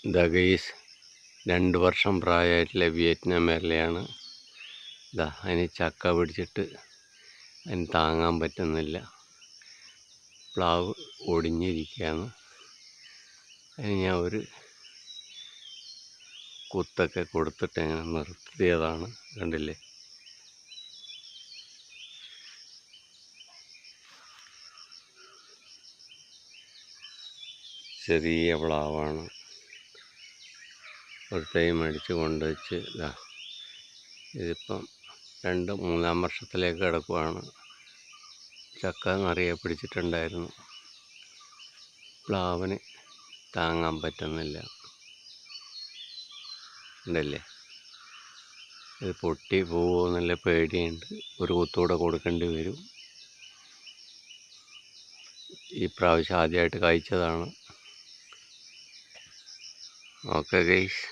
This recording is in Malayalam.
ഇതാ ഗൈസ്, 2 വർഷം പ്രായമായിട്ടുള്ള വിയറ്റ്നാം എർലയാണ്. ഇതാ അതിന് ചക്ക പിടിച്ചിട്ട് അതിന് താങ്ങാൻ പറ്റുന്നില്ല. പ്ലാവ് ഒടിഞ്ഞിരിക്കുകയാണ്. അതിന് ഞാൻ ഒരു കുത്തൊക്കെ കൊടുത്തിട്ട് ഇങ്ങനെ നിർത്തിയതാണ്. കണ്ടില്ലേ? ചെറിയ പ്ലാവാണ്. ഒരു തൈ മേടിച്ച് കൊണ്ടുവച്ച് ഇതാ ഇതിപ്പം 2-3 വർഷത്തിലേക്ക് കിടക്കുവാണ്. ചക്ക നിറയെ പിടിച്ചിട്ടുണ്ടായിരുന്നു. പ്ലാവിന് താങ്ങാൻ പറ്റുന്നില്ല. ഉണ്ടല്ലേ? ഇത് പൊട്ടി പോകുമോ എന്നുള്ള പേടിയുണ്ട്. ഒരു കുത്തൂടെ കൊടുക്കേണ്ടി വരും. ഈ പ്രാവശ്യം ആദ്യമായിട്ട് കഴിച്ചതാണ്. Okay guys.